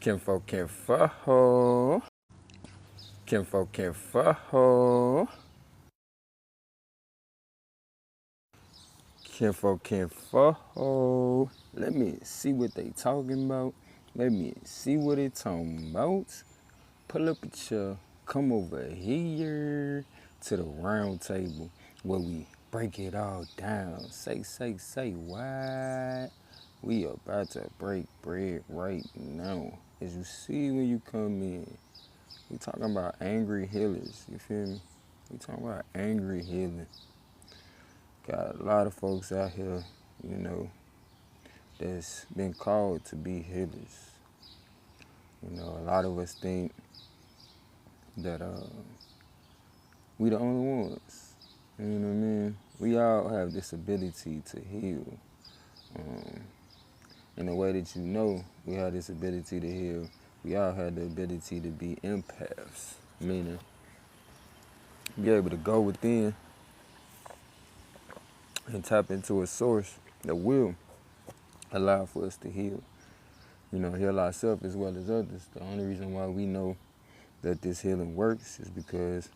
Kinfolk, kinfolk, kinfolk, kinfolk, kinfolk, kinfolk. Let me see what they talking about. Let me see what they talking about. Pull up a chair, come over here to the round table where we break it all down. Say what? We about to break bread right now. As you see when you come in, we talking about angry healers, you feel me? We talking about angry healing. Got a lot of folks out here, that's been called to be healers. A lot of us think that we the only ones. You know what I mean? We all have this ability to heal. In the way that we have this ability to heal, we all have the ability to be empaths, meaning be able to go within and tap into a source that will allow for us to heal. Heal ourselves as well as others. The only reason why we know that this healing works is because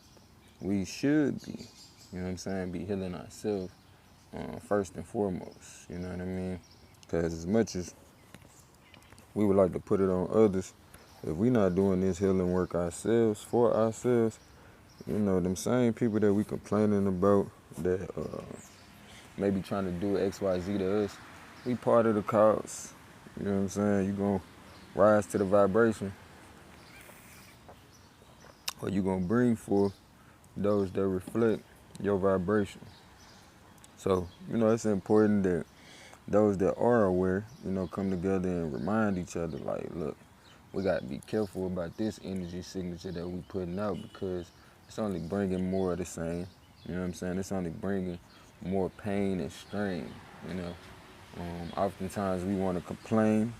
we should be, be healing ourselves first and foremost, you know what I mean? Because as much as we would like to put it on others, if we're not doing this healing work ourselves, for ourselves, them same people that we complaining about that maybe trying to do X, Y, Z to us, we part of the cause. You know what I'm saying? You're going to rise to the vibration, or you're going to bring forth those that reflect your vibration. So, it's important that those that are aware, come together and remind each other, like, look, we got to be careful about this energy signature that we putting out, because it's only bringing more of the same. You know what I'm saying? It's only bringing more pain and strain, Oftentimes we want to complain,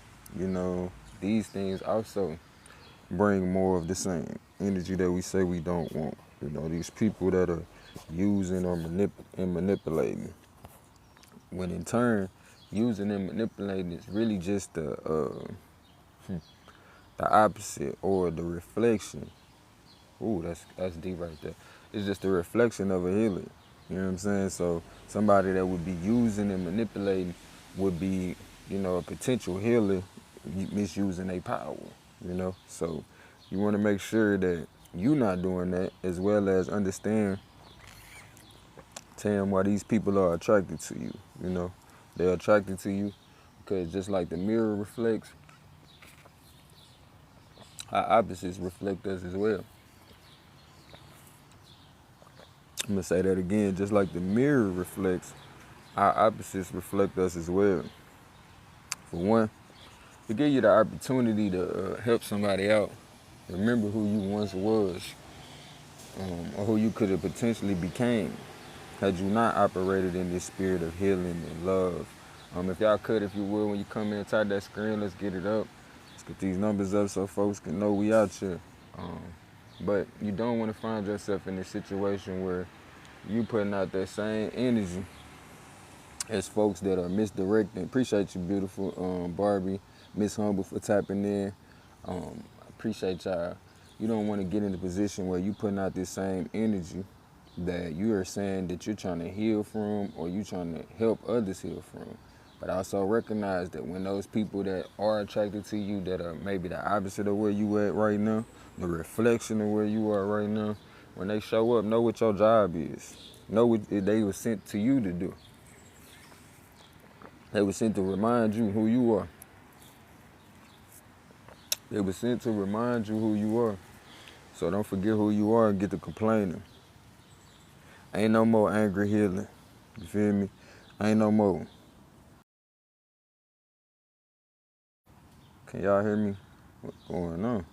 these things also bring more of the same energy that we say we don't want. These people that are using or manipulating. When in turn, using and manipulating is really just the opposite, or the reflection. Ooh, that's deep right there. It's just the reflection of a healer. You know what I'm saying? So somebody that would be using and manipulating would be, a potential healer misusing their power, So you want to make sure that you're not doing that, as well as understand, why these people are attracted to you, They're attracted to you because just like the mirror reflects, our opposites reflect us as well. I'm going to say that again. Just like the mirror reflects, our opposites reflect us as well. For one, to give you the opportunity to help somebody out, remember who you once was, or who you could have potentially became had you not operated in this spirit of healing and love. If y'all could, if you would, when you come in, type that screen, let's get it up. Let's get these numbers up so folks can know we out here. But you don't want to find yourself in a situation where you putting out that same energy as folks that are misdirecting. Appreciate you, beautiful Barbie, Miss Humble, for tapping in. Appreciate y'all. You don't want to get in a position where you putting out this same energy that you are saying that you're trying to heal from, or you trying to help others heal from. But also recognize that when those people that are attracted to you, that are maybe the opposite of where you at right now, the reflection of where you are right now, when they show up, know what your job is. Know what they were sent to you to do. They were sent to remind you who you are. They were sent to remind you who you are. So don't forget who you are and get to complaining. Ain't no more angry healing. You feel me? Ain't no more. Can y'all hear me? What's going on?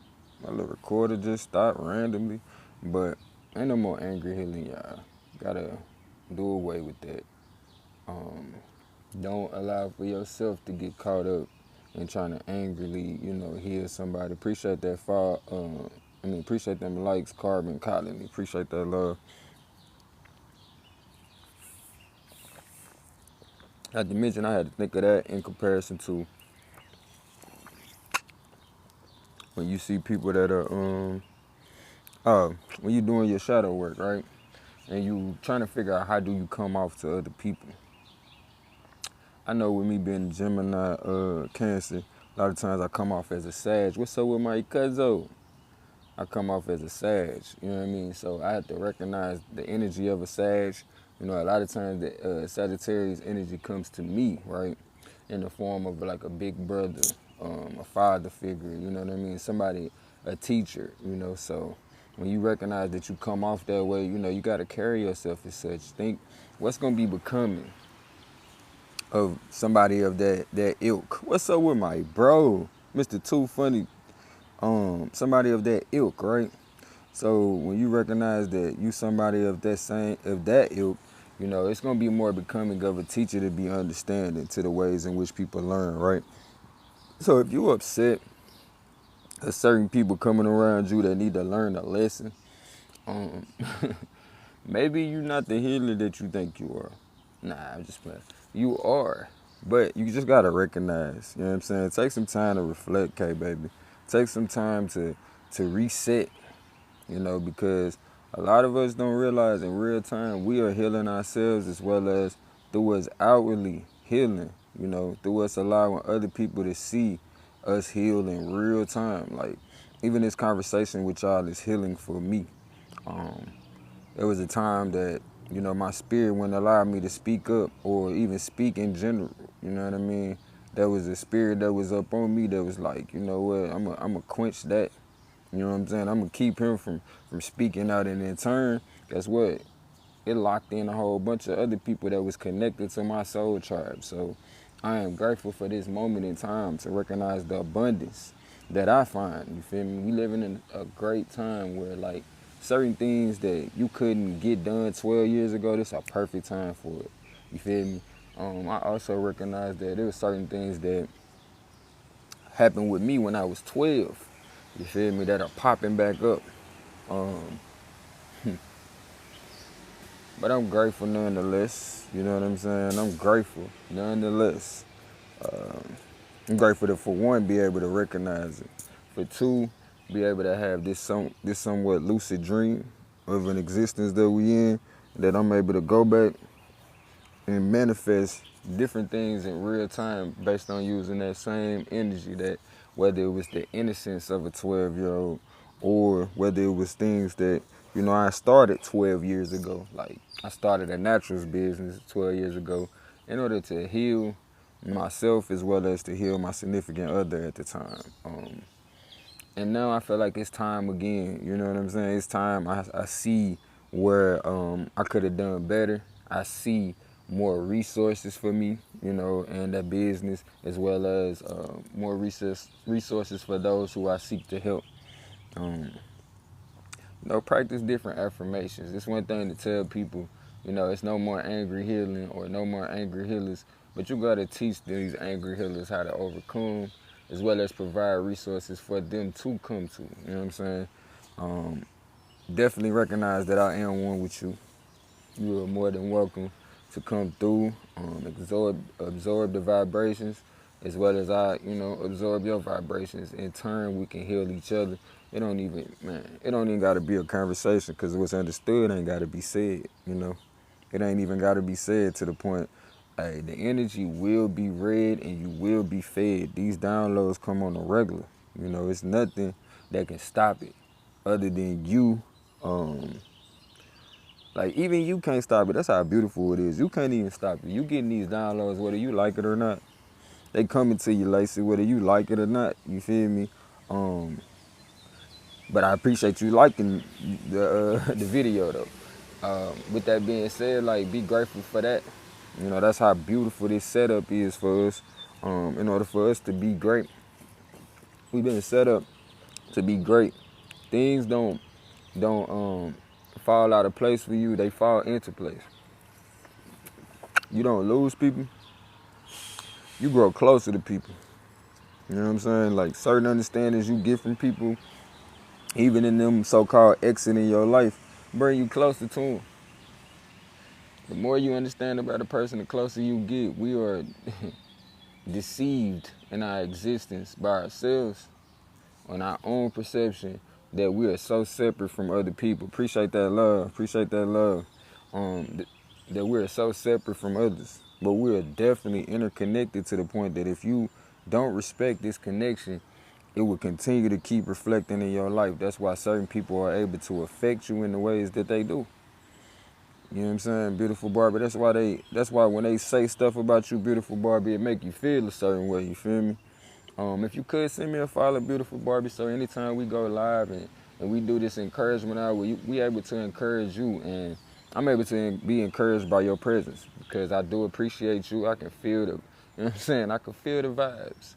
My little recorder just stopped randomly. But ain't no more angry healing, y'all. Gotta do away with that. Don't allow for yourself to get caught up in trying to angrily, heal somebody. Appreciate that appreciate them likes, Carbon Colony. Appreciate that love. Not to mention, I had to think of that in comparison to when you see people that are when you're doing your shadow work, right? And you trying to figure out how do you come off to other people. I know with me being Gemini, Cancer, a lot of times I come off as a Sag. What's up with my cousin? I come off as a Sag, you know what I mean? So I have to recognize the energy of a Sag. You know, a lot of times the Sagittarius energy comes to me, right? In the form of like a big brother, a father figure, you know what I mean? Somebody, a teacher, you know, so when you recognize that you come off that way, you know, you got to carry yourself as such. Think what's going to be becoming of somebody of that ilk. What's up with my bro, Mr. Too Funny? Somebody of that ilk, right? So when you recognize that you somebody of that ilk, you know, it's gonna be more becoming of a teacher to be understanding to the ways in which people learn, right? So if you upset at certain people coming around you that need to learn a lesson, um, maybe you're not the healer that you think you are. Nah, I'm just playing. You are. But you just gotta recognize, you know what I'm saying? Take some time to reflect, K baby. Take some time to reset, you know, because a lot of us don't realize in real time we are healing ourselves as well as through us outwardly healing, you know, through us allowing other people to see us heal in real time. Like, even this conversation with y'all is healing for me. There was a time that, you know, my spirit wouldn't allow me to speak up or even speak in general. You know what I mean? There was a spirit that was up on me that was like, you know what, I'm a quench that. You know what I'm saying? I'm gonna keep him from speaking out, and in turn, guess what? It locked in a whole bunch of other people that was connected to my soul tribe. So I am grateful for this moment in time to recognize the abundance that I find. You feel me? We living in a great time where like certain things that you couldn't get done 12 years ago, this is a perfect time for it. You feel me? I also recognize that there were certain things that happened with me when I was 12. You feel me? That are popping back up. Um, but I'm grateful nonetheless. You know what I'm saying? I'm grateful nonetheless. I'm grateful to, for one, be able to recognize it. For two, be able to have this somewhat lucid dream of an existence that we in, that I'm able to go back and manifest different things in real time based on using that same energy, that whether it was the innocence of a 12-year-old or whether it was things that, you know, I started 12 years ago. Like, I started a naturals business 12 years ago in order to heal myself as well as to heal my significant other at the time. And now I feel like it's time again. You know what I'm saying? It's time. I see where I could have done better. I see more resources for me, you know, and that business, as well as more resources for those who I seek to help. Um, you know, practice different affirmations. It's one thing to tell people, you know, it's no more angry healing or no more angry healers, but you got to teach these angry healers how to overcome, as well as provide resources for them to come to. You know what I'm saying? Um, Definitely recognize that I am one with you. You are more than welcome to come through, absorb the vibrations, as well as I, you know, absorb your vibrations. In turn, we can heal each other. It don't even got to be a conversation, because what's understood ain't got to be said, you know. It ain't even got to be said to the point, hey, the energy will be read and you will be fed. These downloads come on a regular. You know, it's nothing that can stop it other than you. Like, even you can't stop it. That's how beautiful it is. You can't even stop it. You getting these downloads whether you like it or not. They coming to you, Lacey, whether you like it or not. You feel me? But I appreciate you liking the video though. With that being said, like, be grateful for that. You know, that's how beautiful this setup is for us. In order for us to be great, we've been set up to be great. Things don't fall out of place for you. They fall into place. You don't lose people. You grow closer to people. You know what I'm saying? Like, certain understandings you get from people, even in them so-called exit in your life, bring you closer to them. The more you understand about a person, the closer you get. We are deceived in our existence by ourselves. on our own perception that we are so separate from other people. Appreciate that love. Appreciate that love. That we're so separate from others. But we are definitely interconnected to the point that if you don't respect this connection, it will continue to keep reflecting in your life. That's why certain people are able to affect you in the ways that they do. You know what I'm saying? Beautiful Barbie. That's why when they say stuff about you, Beautiful Barbie, it make you feel a certain way, you feel me? If you could send me a follow, Beautiful Barbie, so anytime we go live and we do this encouragement hour, we able to encourage you, and I'm able to be encouraged by your presence because I do appreciate you. I can feel the, you know what I'm saying? I can feel the vibes.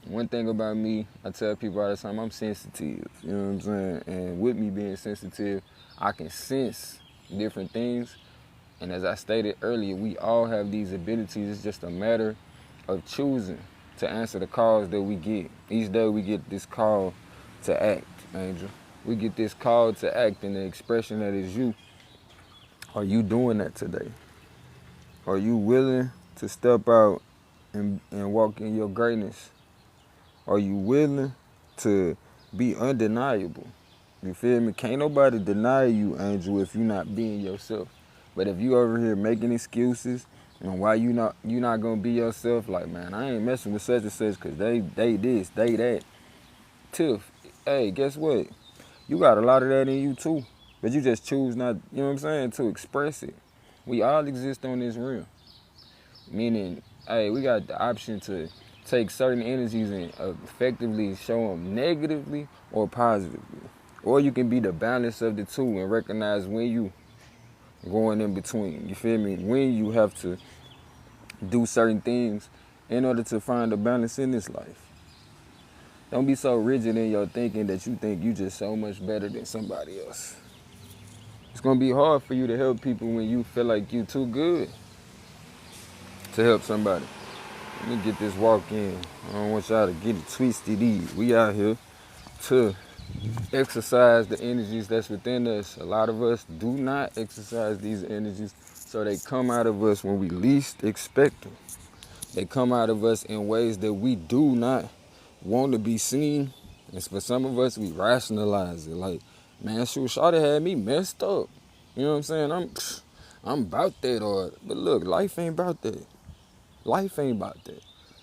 One thing about me, I tell people all the time, I'm sensitive, you know what I'm saying? And with me being sensitive, I can sense different things. And as I stated earlier, we all have these abilities. It's just a matter of choosing to answer the calls that we get. Each day we get this call to act, Angel. We get this call to act, and the expression that is you. Are you doing that today? Are you willing to step out and walk in your greatness? Are you willing to be undeniable? You feel me? Can't nobody deny you, Angel, if you're not being yourself. But if you over here making excuses and why you not gonna be yourself, like, man, I ain't messing with such and such because they this, they that. Tiff, hey, guess what? You got a lot of that in you too. But you just choose not, you know what I'm saying, to express it. We all exist on this realm. Meaning, hey, we got the option to take certain energies and effectively show them negatively or positively. Or you can be the balance of the two and recognize when you going in between. You feel me? When you have to do certain things in order to find a balance in this life. Don't be so rigid in your thinking that you think you just so much better than somebody else. It's going to be hard for you to help people when you feel like you too good to help somebody. Let me get this walk in. I don't want y'all to get it twisted. We out here to exercise the energies that's within us. A lot of us do not exercise these energies, so they come out of us when we least expect them. They come out of us in ways that we do not want to be seen. And for some of us, we rationalize it. Like, man, shoot, Shawty had me messed up. You know what I'm saying? I'm about that. But look, life ain't about that. Life ain't about that.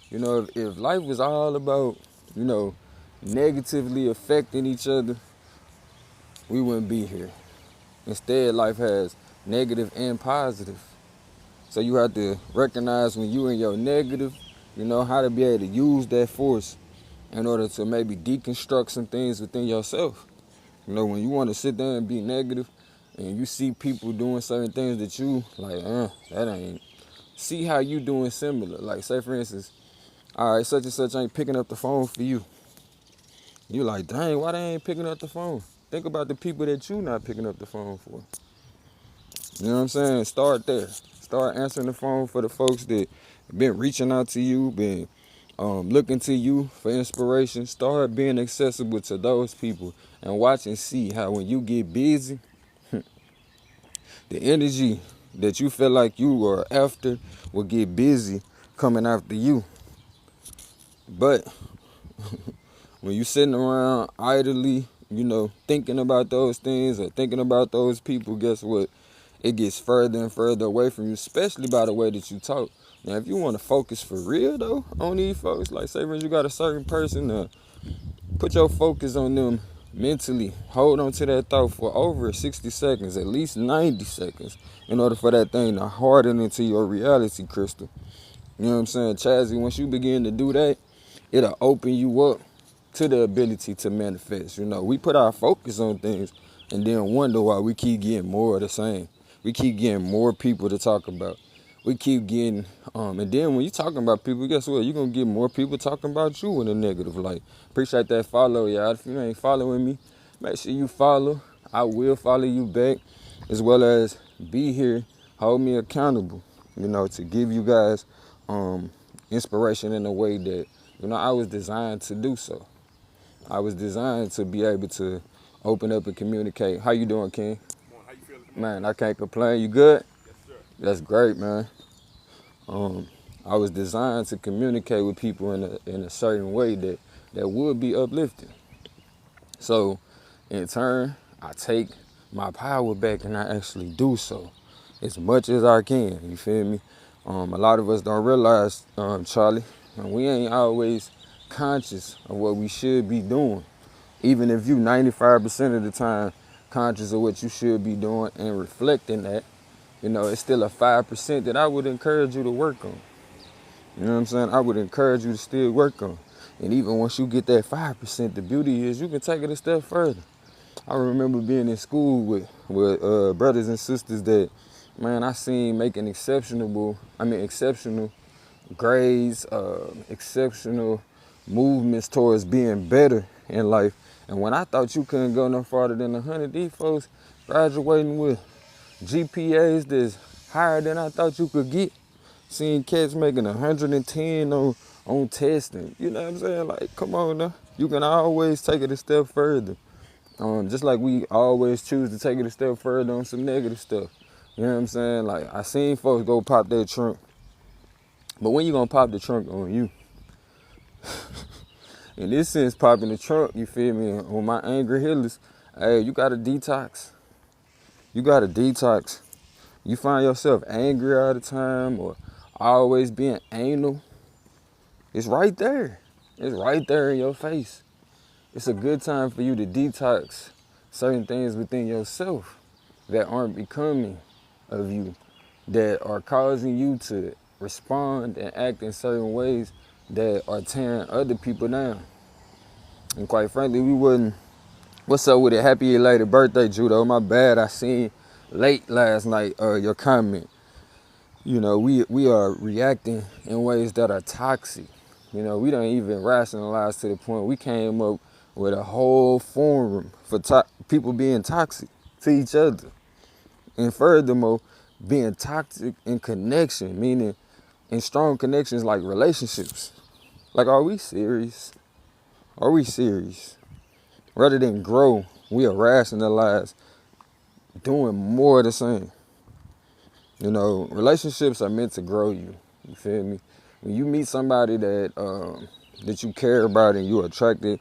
You know, if life was all about, you know, negatively affecting each other, we wouldn't be here. Instead, life has negative and positive. So you have to recognize when you in your negative, you know, how to be able to use that force in order to maybe deconstruct some things within yourself. You know, when you want to sit there and be negative and you see people doing certain things that you like, that ain't. See how you doing similar. Like, say for instance, all right, such and such ain't picking up the phone for you. You like, dang, why they ain't picking up the phone? Think about the people that you not picking up the phone for. You know what I'm saying? Start there. Start answering the phone for the folks that been reaching out to you, been looking to you for inspiration. Start being accessible to those people and watch and see how when you get busy, the energy that you feel like you are after will get busy coming after you. But when you sitting around idly, you know, thinking about those things or thinking about those people, guess what? It gets further and further away from you, especially by the way that you talk. Now, if you want to focus for real, though, on these folks, like say when you got a certain person, put your focus on them mentally. Hold on to that thought for over 60 seconds, at least 90 seconds, in order for that thing to harden into your reality crystal. You know what I'm saying? Chazzy, once you begin to do that, it'll open you up to the ability to manifest. You know, we put our focus on things and then wonder why we keep getting more of the same. We keep getting more people to talk about. We keep getting, and then when you talking about people, guess what? You're going to get more people talking about you in a negative light. Appreciate that follow, y'all. If you ain't following me, make sure you follow. I will follow you back, as well as be here, hold me accountable, you know, to give you guys inspiration in a way that, you know, I was designed to do so. I was designed to be able to open up and communicate. How you doing, King? How you feeling? Man, I can't complain. You good? Yes, sir. That's great, man. I was designed to communicate with people in a certain way that that would be uplifting. So in turn, I take my power back and I actually do so as much as I can. You feel me? A lot of us don't realize, Charlie, and we ain't always conscious of what we should be doing. Even if you 95% of the time conscious of what you should be doing and reflecting that, it's still a 5% that I would encourage you to work on. You know what I'm saying? I would encourage you to still work on. And even once you get that 5%, the beauty is you can take it a step further. I remember being in school with brothers and sisters that, man, I seen making exceptional grades, exceptional movements towards being better in life. And when I thought you couldn't go no farther than 100, these folks graduating with GPAs that's higher than I thought you could get. Seeing cats making 110 on testing. You know what I'm saying? Like, come on now. You can always take it a step further. Just like we always choose to take it a step further on some negative stuff. You know what I'm saying? Like, I seen folks go pop their trunk. But when you gonna pop the trunk on you? In this sense, popping the trunk, you feel me? On my angry healers, hey, you gotta detox. You gotta detox. You find yourself angry all the time or always being anal. It's right there. It's right there in your face. It's a good time for you to detox certain things within yourself that aren't becoming of you, that are causing you to respond and act in certain ways that are tearing other people down. And quite frankly, we wouldn't. What's up with it? Happy belated birthday, Judo. My bad. I seen late last night your comment. We are reacting in ways that are toxic. We don't even rationalize to the point we came up with a whole forum for people being toxic to each other. And furthermore, being toxic in connection, meaning in strong connections like relationships. Like, are we serious? Are we serious? Rather than grow, we are rationalize doing more of the same. Relationships are meant to grow you. You feel me? When you meet somebody that you care about and you're attracted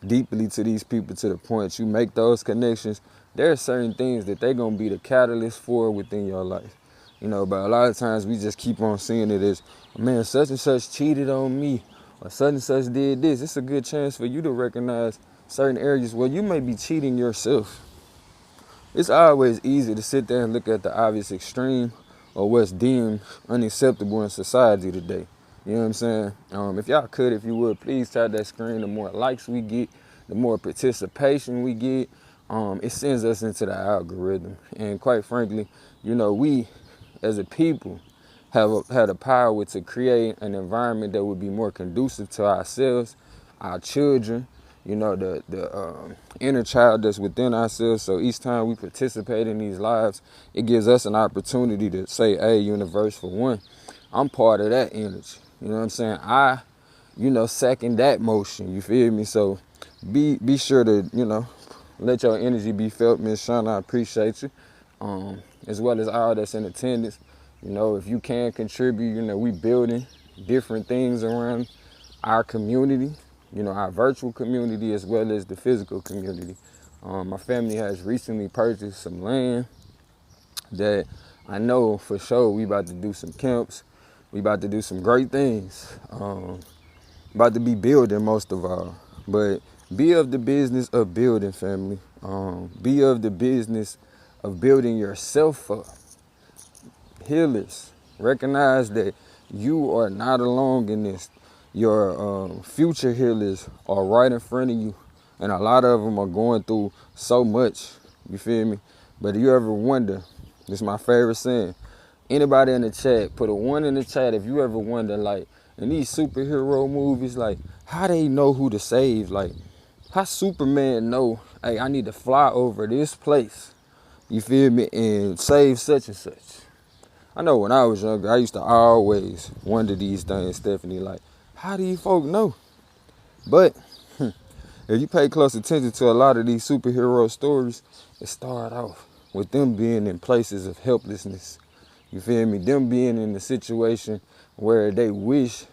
deeply to these people to the point you make those connections, there are certain things that they're going to be the catalyst for within your life. But a lot of times we just keep on seeing it as, man, such and such cheated on me or such and such did this. It's a good chance for you to recognize certain areas where you may be cheating yourself. It's always easy to sit there and look at the obvious extreme or what's deemed unacceptable in society today. You know what I'm saying? If y'all could, if you would, please tap that screen. The more likes we get, the more participation we get, it sends us into the algorithm. And quite frankly, we as a people have had a power to create an environment that would be more conducive to ourselves, our children, the inner child that's within ourselves. So each time we participate in these lives, it gives us an opportunity to say, hey, universe, for one, I'm part of that energy. You know what I'm saying? I, second that motion. You feel me? So be sure to, let your energy be felt, Miss Shauna. I appreciate you. As well as all that's in attendance. If you can contribute, we building different things around our community. Our virtual community as well as the physical community. My family has recently purchased some land that I know for sure we about to do some camps. We about to do some great things. About to be building most of all. But be of the business of building, family. Be of the business of building yourself up. Healers, recognize that you are not alone in this. Your future healers are right in front of you, and a lot of them are going through so much. You feel me? But do you ever wonder? This is my favorite saying. Anybody in the chat, put a 1 in the chat if you ever wonder, like, in these superhero movies, like, how they know who to save? Like, how Superman know, hey, I need to fly over this place, you feel me, and save such and such. I know when I was younger, I used to always wonder these things, Stephanie, like, how do you folk know? But if you pay close attention to a lot of these superhero stories, it started off with them being in places of helplessness. You feel me? Them being in a situation where they wish,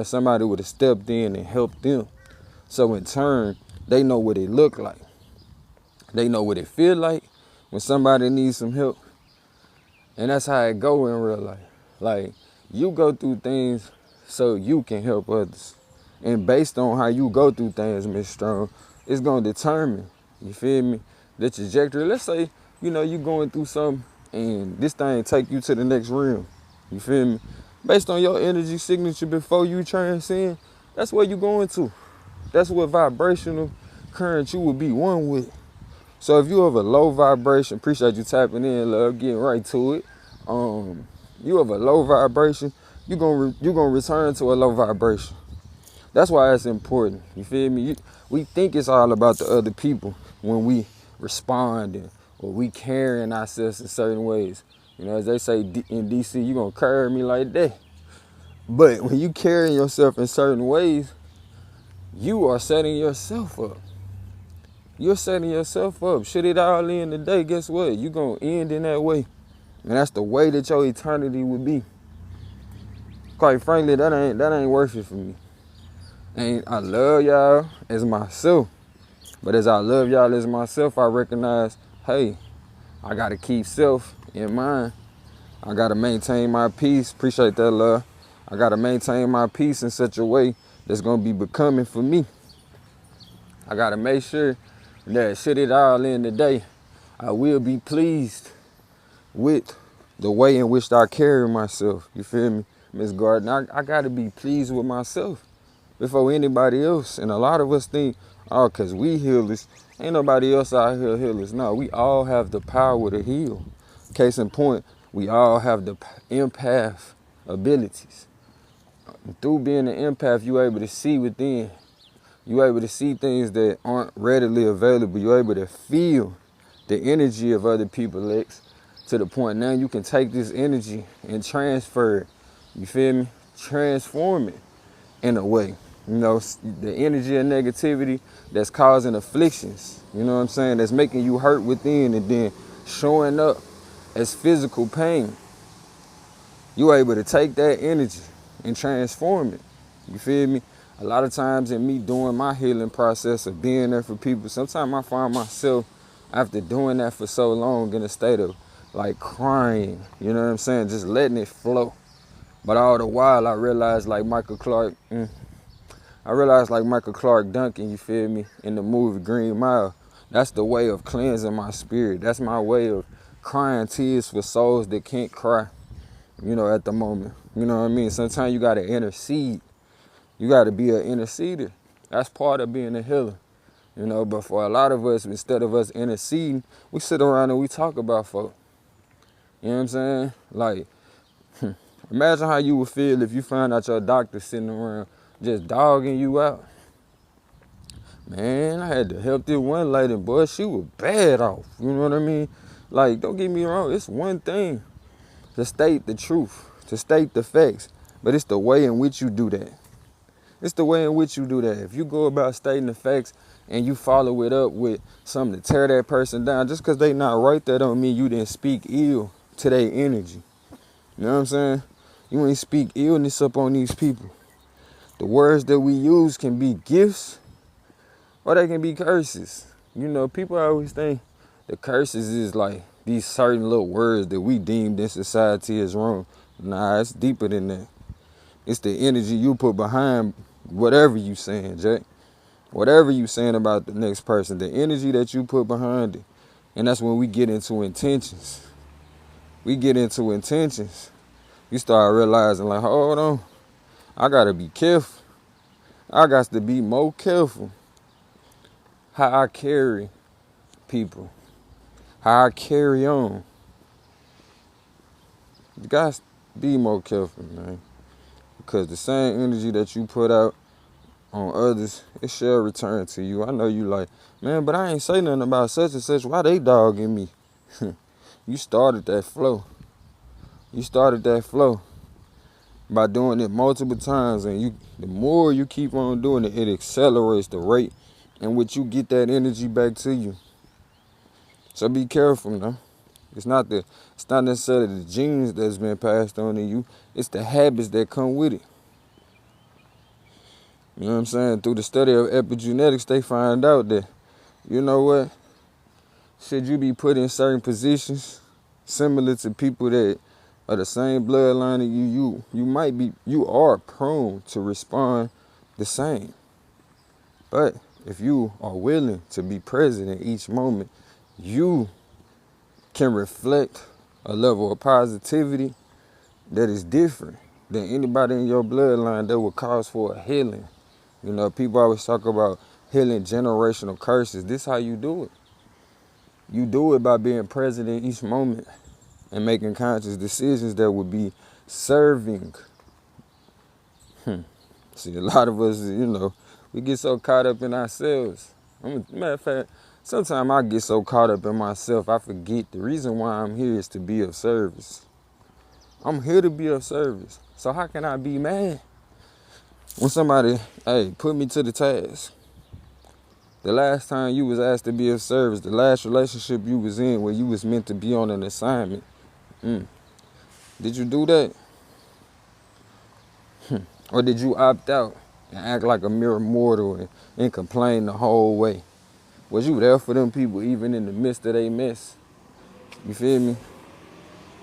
somebody would have stepped in and helped them. So in turn, they know what it look like. They know what it feel like when somebody needs some help. And that's how it go in real life. Like, you go through things so you can help others. And based on how you go through things, Miss Strong, it's gonna determine, you feel me, the trajectory. Let's say, you going through something and this thing take you to the next realm. You feel me? Based on your energy signature before you transcend, that's where you going to. That's what vibrational current you will be one with. So if you have a low vibration, appreciate you tapping in, love, getting right to it. You have a low vibration, you're gonna return to a low vibration. That's why it's important. You feel me? We think it's all about the other people when we responding or we carrying ourselves in certain ways. As they say in DC, you gonna carry me like that. But when you carry yourself in certain ways, you are setting yourself up. You're setting yourself up. Shit it all in today, guess what? You gonna end in that way. And that's the way that your eternity would be. Quite frankly, that ain't worth it for me. And I love y'all as myself. But as I love y'all as myself, I recognize, hey, I gotta keep self in mind. I gotta maintain my peace. Appreciate that, love. I gotta maintain my peace in such a way that's gonna be becoming for me. I gotta make sure that shit it all in today, I will be pleased with the way in which I carry myself. You feel me, Miss Gardner? I gotta be pleased with myself before anybody else. And a lot of us think, oh, cause we healers, ain't nobody else out here healers. No, we all have the power to heal. Case in point, we all have the empath abilities. Through being an empath, you're able to see within. You're able to see things that aren't readily available. You're able to feel the energy of other people, Lex, to the point now you can take this energy and transfer it. You feel me? Transform it in a way. The energy of negativity that's causing afflictions, you know what I'm saying? That's making you hurt within and then showing up as physical pain. You're able to take that energy and transform it. You feel me? A lot of times in me doing my healing process of being there for people, sometimes I find myself after doing that for so long in a state of like crying, you know what I'm saying? Just letting it flow. But all the while I realized like Michael Clark Duncan, you feel me, in the movie Green Mile. That's the way of cleansing my spirit. That's my way of crying tears for souls that can't cry, at the moment. You know what I mean? Sometimes you gotta intercede. You gotta be an interceder. That's part of being a healer. But for a lot of us, instead of us interceding, we sit around and we talk about folk. You know what I'm saying? Like, imagine how you would feel if you found out your doctor sitting around just dogging you out. Man, I had to help this one lady, boy, she was bad off. You know what I mean? Like, don't get me wrong, it's one thing to state the truth, to state the facts, but it's the way in which you do that. It's the way in which you do that. If you go about stating the facts and you follow it up with something to tear that person down, just because they not right, that don't mean you didn't speak ill to their energy. You know what I'm saying? You ain't speak illness up on these people. The words that we use can be gifts or they can be curses. People always think the curses is like these certain little words that we deemed in society as wrong. Nah, it's deeper than that. It's the energy you put behind whatever you saying, Jack. Whatever you saying about the next person, the energy that you put behind it. And that's when we get into intentions. You start realizing, like, hold on, I gotta be careful. I got to be more careful how I carry people, how I carry on. You got to be more careful, man. Because the same energy that you put out on others, it shall return to you. I know you like, man, but I ain't say nothing about such and such. Why they dogging me? You started that flow. By doing it multiple times, and the more you keep on doing it, it accelerates the rate in which you get that energy back to you. So be careful, man. It's not necessarily the genes that's been passed on to you. It's the habits that come with it. You know what I'm saying? Through the study of epigenetics, they find out that, you know what, should you be put in certain positions similar to people that are the same bloodline as you are prone to respond the same. But if you are willing to be present in each moment, you can reflect a level of positivity that is different than anybody in your bloodline that would cause for a healing. You know, people always talk about healing generational curses. This is how you do it. You do it by being present in each moment and making conscious decisions that would be serving. See, a lot of us, you know, we get so caught up in ourselves. Matter of fact, sometimes I get so caught up in myself, I forget the reason why I'm here is to be of service. I'm here to be of service. So how can I be mad when somebody, hey, put me to the task? The last time you was asked to be of service, the last relationship you was in where you was meant to be on an assignment, did you do that? Or did you opt out and act like a mere mortal and complain the whole way? Was you there for them people even in the midst of their mess? You feel me?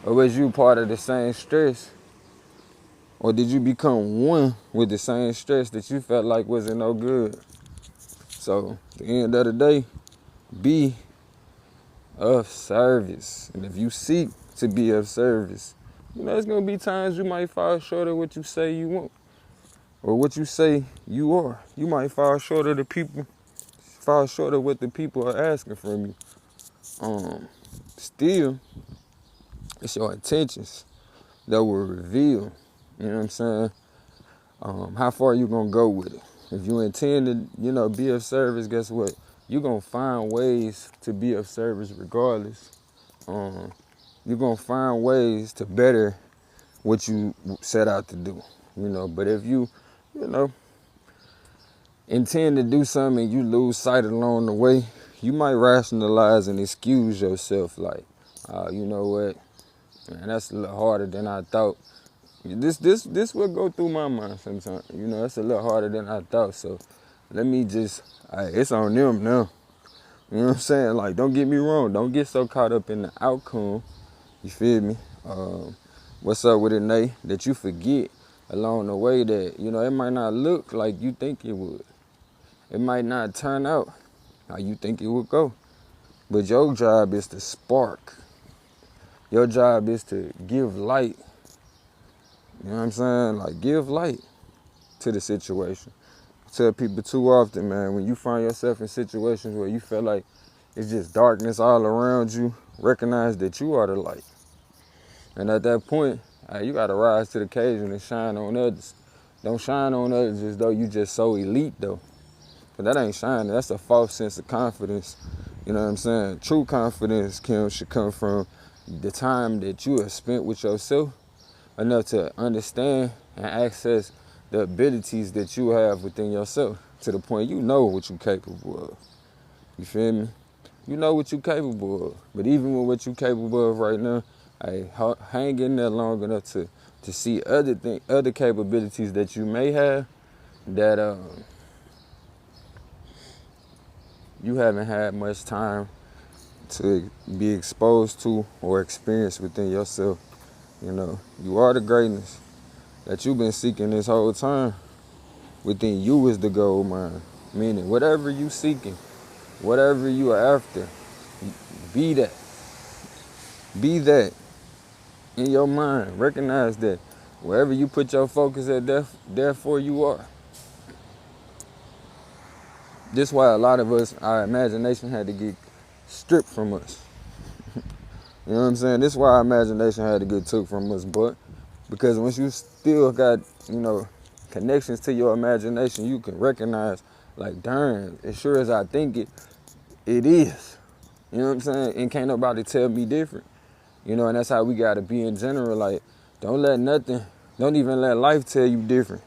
Or was you part of the same stress? Or did you become one with the same stress that you felt like wasn't no good? So, at the end of the day, be of service. And if you seek to be of service, you know, there's going to be times you might fall short of what you say you want or what you say you are. You might fall short of what the people are asking from you. Still, it's your intentions that will reveal, you know what I'm saying, how far you going to go with it. If you intend to, you know, be of service, guess what? You're going to find ways to be of service regardless. You're going to find ways to better what you set out to do, you know. But if you know, intend to do something and you lose sight along the way, you might rationalize and excuse yourself like, you know what, man, that's a little harder than I thought. This will go through my mind sometimes. You know, it's a little harder than I thought. So let me just, it's on them now. You know what I'm saying? Like, don't get me wrong. Don't get so caught up in the outcome. You feel me? What's up with it, Nate? That you forget along the way that, you know, it might not look like you think it would. It might not turn out how you think it would go. But your job is to spark. Your job is to give light. You know what I'm saying? Like, give light to the situation. I tell people too often, man, when you find yourself in situations where you feel like it's just darkness all around you, recognize that you are the light. And at that point, you got to rise to the occasion and shine on others. Don't shine on others as though you just so elite, though. Because that ain't shining. That's a false sense of confidence. You know what I'm saying? True confidence, Kim, should come from the time that you have spent with yourself enough to understand and access the abilities that you have within yourself to the point you know what you're capable of. You feel me? You know what you're capable of. But even with what you're capable of right now, hang in there long enough to see other capabilities that you may have that you haven't had much time to be exposed to or experience within yourself. You know, you are the greatness that you've been seeking this whole time. Within you is the gold mine. Meaning, whatever you seeking, whatever you are after, be that. Be that in your mind. Recognize that wherever you put your focus at, therefore you are. This is why a lot of us, our imagination had to get stripped from us. You know what I'm saying? This is why our imagination had to get took from us. But because once you still got, you know, connections to your imagination, you can recognize, like, darn, as sure as I think it, it is. You know what I'm saying? And can't nobody tell me different. You know, and that's how we got to be in general. Like, don't even let life tell you different.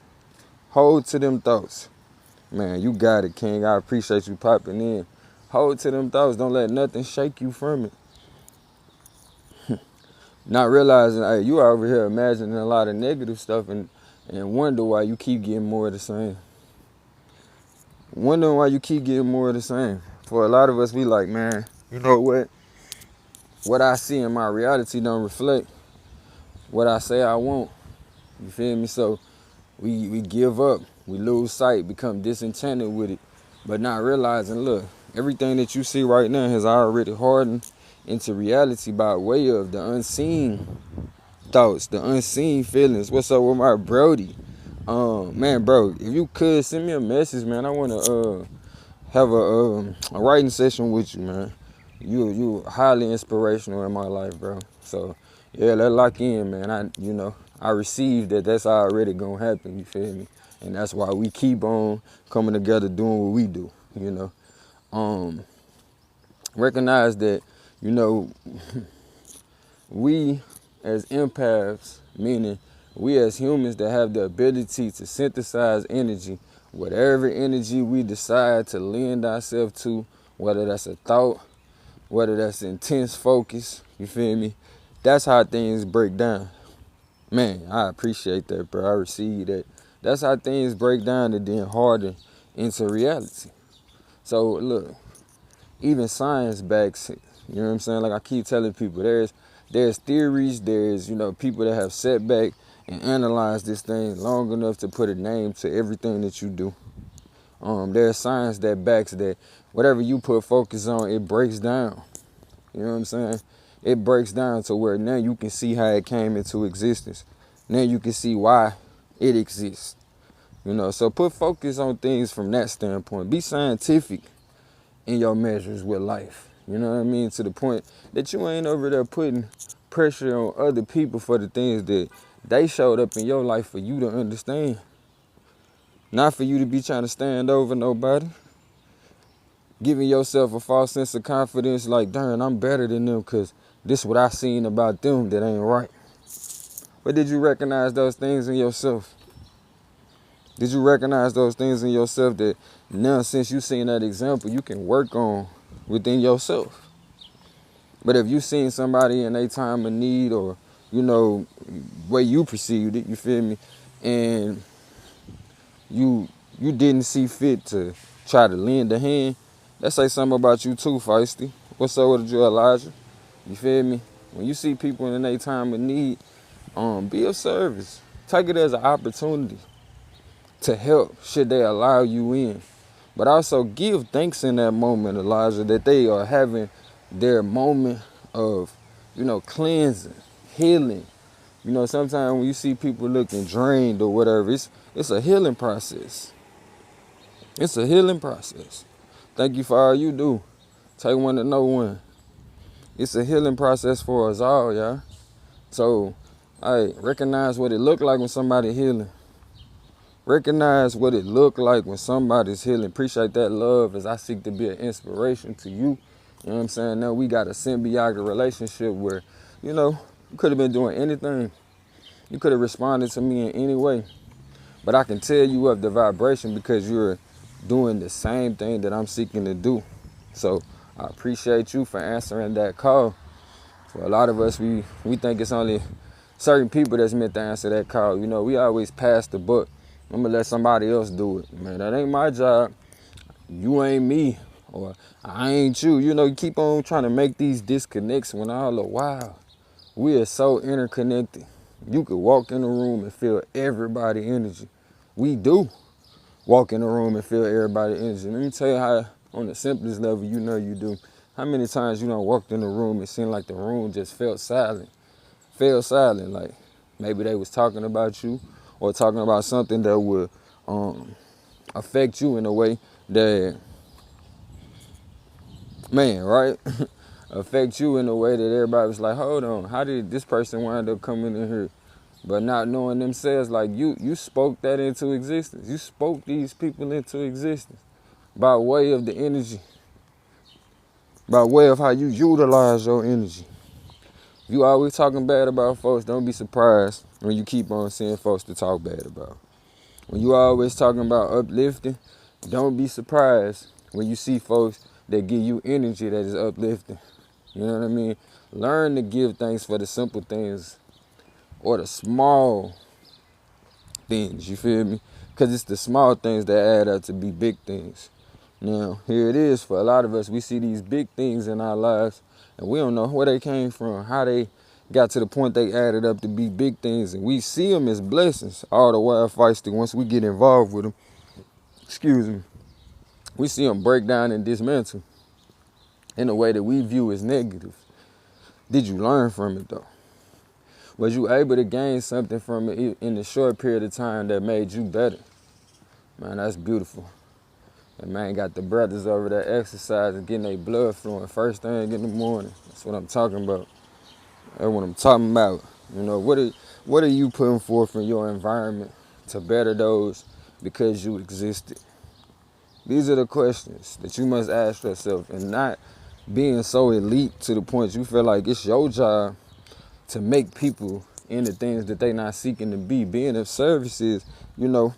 Hold to them thoughts. Man, you got it, King. I appreciate you popping in. Hold to them thoughts. Don't let nothing shake you from it. Not realizing, hey, you over here imagining a lot of negative stuff and wonder why you keep getting more of the same. wondering why you keep getting more of the same. For a lot of us, we like, man, you know what? What I see in my reality don't reflect what I say I want. You feel me? So we give up, we lose sight, become disenchanted with it, but not realizing, look, everything that you see right now has already hardened into reality by way of the unseen thoughts, the unseen feelings. What's up with my Brody? Man, bro, if you could send me a message, man, I wanna have a writing session with you, man. You highly inspirational in my life, bro. So yeah, let's lock in, man. I received that. That's already gonna happen. You feel me? And that's why we keep on coming together, doing what we do. You know, recognize that. You know, we as empaths, meaning we as humans that have the ability to synthesize energy, whatever energy we decide to lend ourselves to, whether that's a thought, whether that's intense focus, you feel me? That's how things break down. Man, I appreciate that, bro. I receive that. That's how things break down and then harden into reality. So look, even science backs it. You know what I'm saying? Like I keep telling people, there's theories, there's, people that have sat back and analyzed this thing long enough to put a name to everything that you do. There's science that backs that whatever you put focus on, it breaks down. You know what I'm saying? It breaks down to where now you can see how it came into existence. Now you can see why it exists. So put focus on things from that standpoint. Be scientific in your measures with life. You know what I mean? To the point that you ain't over there putting pressure on other people for the things that they showed up in your life for you to understand. Not for you to be trying to stand over nobody. Giving yourself a false sense of confidence like, darn, I'm better than them because this is what I seen about them that ain't right. But did you recognize those things in yourself? Did you recognize those things in yourself that now since you seen that example, you can work on within yourself? But if you seen somebody in a time of need or, way you perceived it, you feel me, and you didn't see fit to try to lend a hand, that say something about you too, Feisty. What's up with you, Elijah? You feel me? When you see people in a time of need, be of service. Take it as an opportunity to help should they allow you in. But also give thanks in that moment, Elijah, that they are having their moment of, cleansing, healing. Sometimes when you see people looking drained or whatever, it's a healing process. It's a healing process. Thank you for all you do. Take one to know one. It's a healing process for us all, y'all. So, recognize what it look like when somebody healing. Recognize what it look like when somebody's healing. Appreciate that love as I seek to be an inspiration to you. You know what I'm saying? Now we got a symbiotic relationship where, you could have been doing anything. You could have responded to me in any way. But I can tell you of the vibration because you're doing the same thing that I'm seeking to do. So I appreciate you for answering that call. For a lot of us, we think it's only certain people that's meant to answer that call. We always pass the buck. I'm gonna let somebody else do it. Man, that ain't my job. You ain't me. Or I ain't you. You keep on trying to make these disconnects when all the while we are so interconnected. You could walk in the room and feel everybody's energy. We do walk in the room and feel everybody's energy. Let me tell you how, on the simplest level, you do. How many times you done walked in the room and seemed like the room just felt silent? Felt silent, like maybe they was talking about you or talking about something that would affect you in a way that, man, right? Affect you in a way that everybody was like, hold on, how did this person wind up coming in here? But not knowing themselves, like you spoke that into existence. You spoke these people into existence by way of the energy, by way of how you utilize your energy. If you always talking bad about folks, don't be surprised when you keep on seeing folks to talk bad about. When you always talking about uplifting, don't be surprised when you see folks that give you energy that is uplifting. You know what I mean? Learn to give thanks for the simple things or the small things, you feel me? Because it's the small things that add up to be big things. Now, here it is for a lot of us. We see these big things in our lives, and we don't know where they came from, how they got to the point they added up to be big things. And we see them as blessings, all the while feisty once we get involved with them. Excuse me. We see them break down and dismantle in a way that we view as negative. Did you learn from it, though? Was you able to gain something from it in a short period of time that made you better? Man, that's beautiful. And man, got the brothers over there exercising, getting their blood flowing first thing in the morning. That's what I'm talking about. That's what I'm talking about. You know, what are you putting forth in your environment to better those because you existed? These are the questions that you must ask yourself, and not being so elite to the point you feel like it's your job to make people into things that they not seeking to be. Being of service is, you know,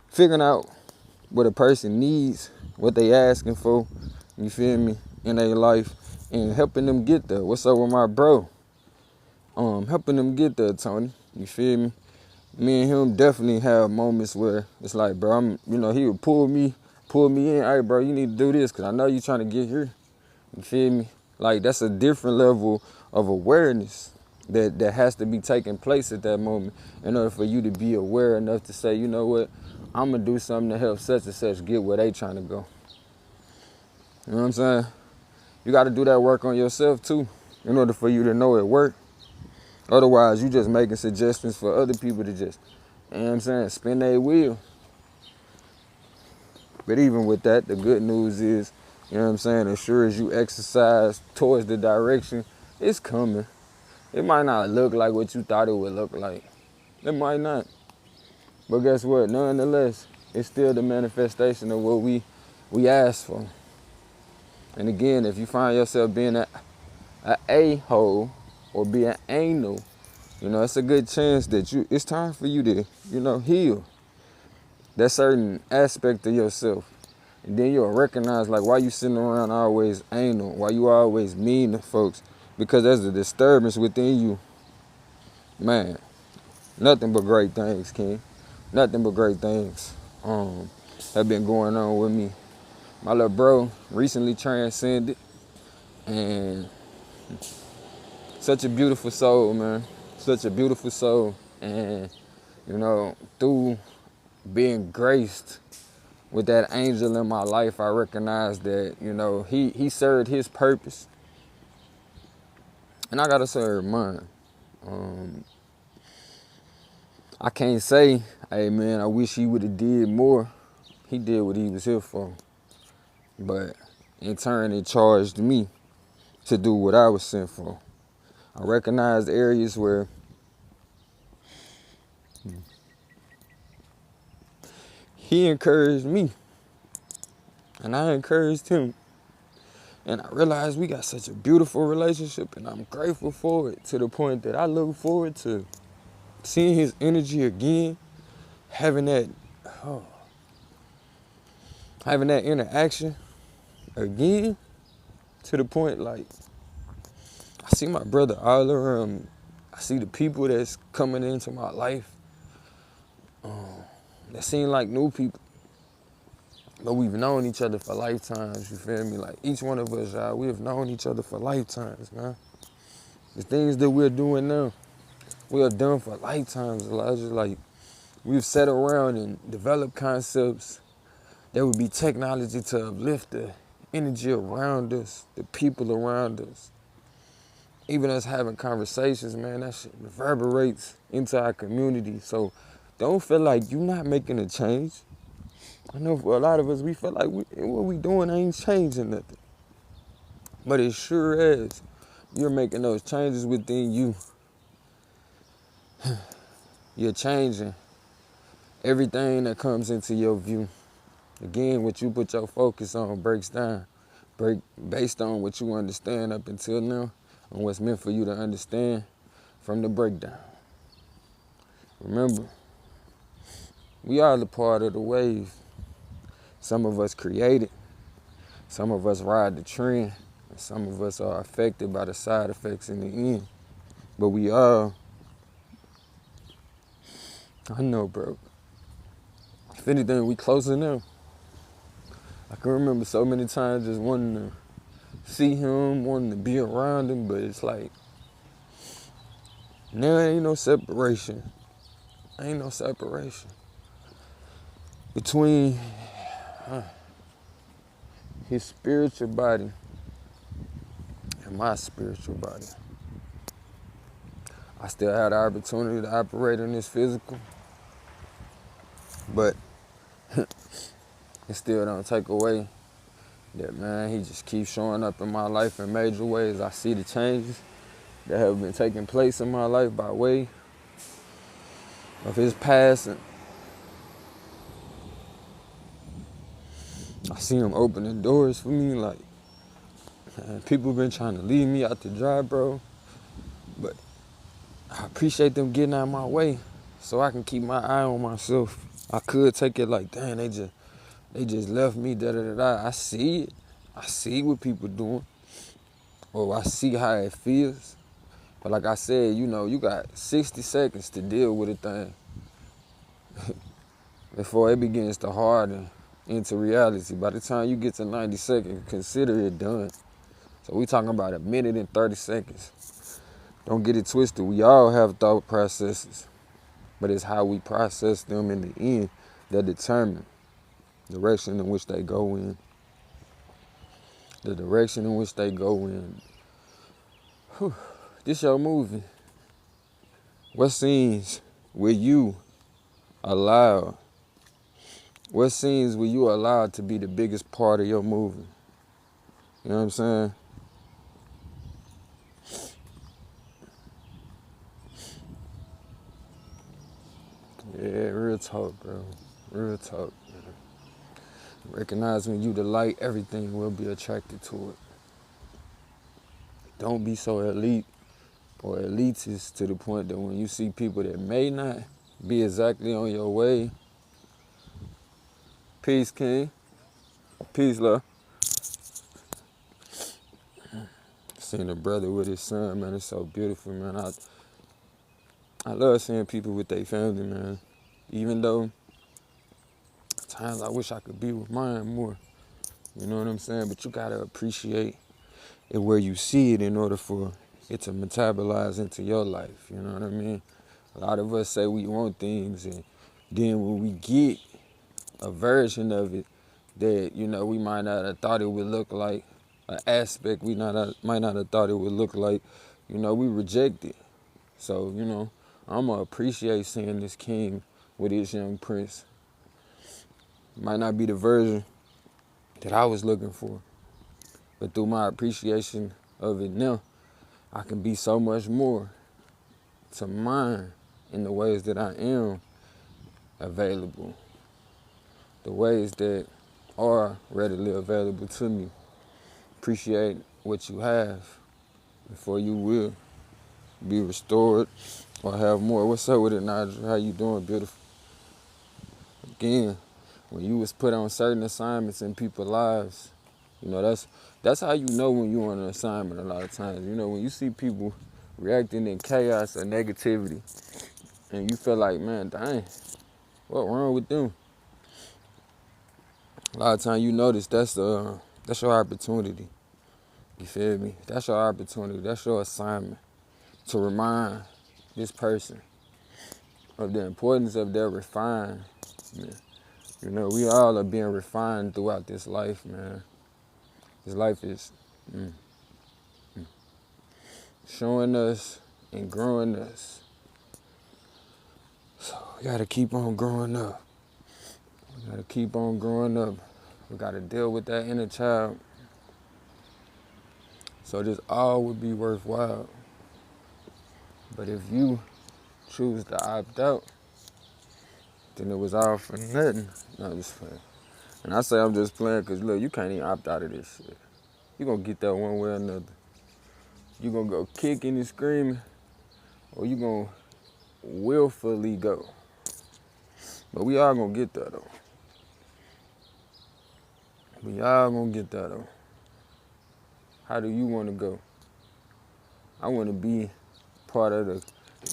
figuring out what a person needs, what they asking for, you feel me, in their life, and helping them get there. What's up with my bro? Helping them get there, Tony. You feel me? Me and him definitely have moments where it's like, bro, he would pull me in. Hey, bro, you need to do this because I know you trying to get here. You feel me? Like, that's a different level of awareness that has to be taking place at that moment in order for you to be aware enough to say, you know what, I'm going to do something to help such and such get where they trying to go. You know what I'm saying? You got to do that work on yourself, too, in order for you to know it worked. Otherwise, you just making suggestions for other people to just, you know what I'm saying, spin their wheel. But even with that, the good news is, you know what I'm saying, as sure as you exercise towards the direction, it's coming. It might not look like what you thought it would look like. It might not. But guess what? Nonetheless, it's still the manifestation of what we asked for. And again, if you find yourself being an a-hole or being anal, you know, it's a good chance that it's time for you to, you know, heal that certain aspect of yourself. And then you'll recognize, like, why you sitting around always anal, why you always mean to folks, because there's a disturbance within you. Man, nothing but great things, King. Nothing but great things have been going on with me. My little bro recently transcended, and such a beautiful soul, man. Such a beautiful soul. And, you know, through being graced with that angel in my life, I recognize that, you know, he served his purpose. And I gotta serve mine. I can't say, hey man, I wish he would have did more. He did what he was here for. But in turn, it charged me to do what I was sent for. I recognized areas where he encouraged me, and I encouraged him. And I realized we got such a beautiful relationship, and I'm grateful for it, to the point that I look forward to seeing his energy again, having that interaction again, to the point, like, I see my brother all around. I see the people that's coming into my life that seem like new people, but we've known each other for lifetimes, you feel me? Like, each one of us, y'all, we have known each other for lifetimes, man. The things that we're doing now, we have done for lifetimes, Elijah. Like, we've sat around and developed concepts that would be technology to uplift the energy around us, the people around us. Even us having conversations, man, that shit reverberates into our community. So don't feel like you're not making a change. I know for a lot of us, we feel like what we doing ain't changing nothing. But it sure is. You're making those changes within you. You're changing everything that comes into your view. Again, what you put your focus on breaks down. Based on what you understand up until now, and what's meant for you to understand from the breakdown. Remember, we are the part of the wave. Some of us create it, some of us ride the trend, and some of us are affected by the side effects in the end. But we are, I know, bro. If anything, we closer now. I can remember so many times just wanting to see him, wanting to be around him, but it's like, now ain't no separation. Ain't no separation between his spiritual body and my spiritual body. I still had the opportunity to operate in this physical, but it still don't take away that, man, he just keeps showing up in my life in major ways. I see the changes that have been taking place in my life by way of his passing. I see him opening doors for me. Like, man, people been trying to leave me out to dry, bro. But I appreciate them getting out of my way so I can keep my eye on myself. I could take it like, dang, they just left me, da-da-da-da. I see it. I see what people doing. Or I see how it feels. But like I said, you got 60 seconds to deal with a thing before it begins to harden into reality. By the time you get to 90 seconds, consider it done. So we talking about a minute and 30 seconds. Don't get it twisted. We all have thought processes, but it's how we process them in the end that determine the direction in which they go in. The direction in which they go in. Whew. This your movie. What scenes will you allow? What scenes will you allow to be the biggest part of your movie? You know what I'm saying? Yeah, real talk, bro. Real talk, man. Recognize when you the light, everything will be attracted to it. Don't be so elite or elitist to the point that when you see people that may not be exactly on your way. Peace, King. Peace, love. Seeing a brother with his son, man, it's so beautiful, man. I love seeing people with their family, man. Even though at times I wish I could be with mine more. You know what I'm saying? But you gotta appreciate it where you see it in order for it to metabolize into your life. You know what I mean? A lot of us say we want things, and then when we get a version of it that, we might not have thought it would look like, an aspect we might not have thought it would look like, we reject it. So, I'm going to appreciate seeing this king with his young prince. Might not be the version that I was looking for, but through my appreciation of it now, I can be so much more to mine in the ways that I am available, the ways that are readily available to me. Appreciate what you have before you will be restored or have more. What's up with it, Nigel? How you doing, beautiful? Again, when you was put on certain assignments in people's lives, that's how you know when you're on an assignment a lot of times. When you see people reacting in chaos or negativity and you feel like, man, dang, what wrong with them? A lot of times you notice that's your opportunity. You feel me? That's your opportunity. That's your assignment to remind this person of the importance of their refinement. We all are being refined throughout this life, man. This life is showing us and growing us. So we gotta keep on growing up. We gotta keep on growing up. We gotta deal with that inner child. So this all would be worthwhile. But if you choose to opt out, then it was all for nothing. No, I'm just playing. And I say I'm just playing because, look, you can't even opt out of this shit. You're going to get that one way or another. You're going to go kicking and screaming, or you're going to willfully go. But we all going to get that, though. We all going to get that, though. How do you want to go? I want to be part of the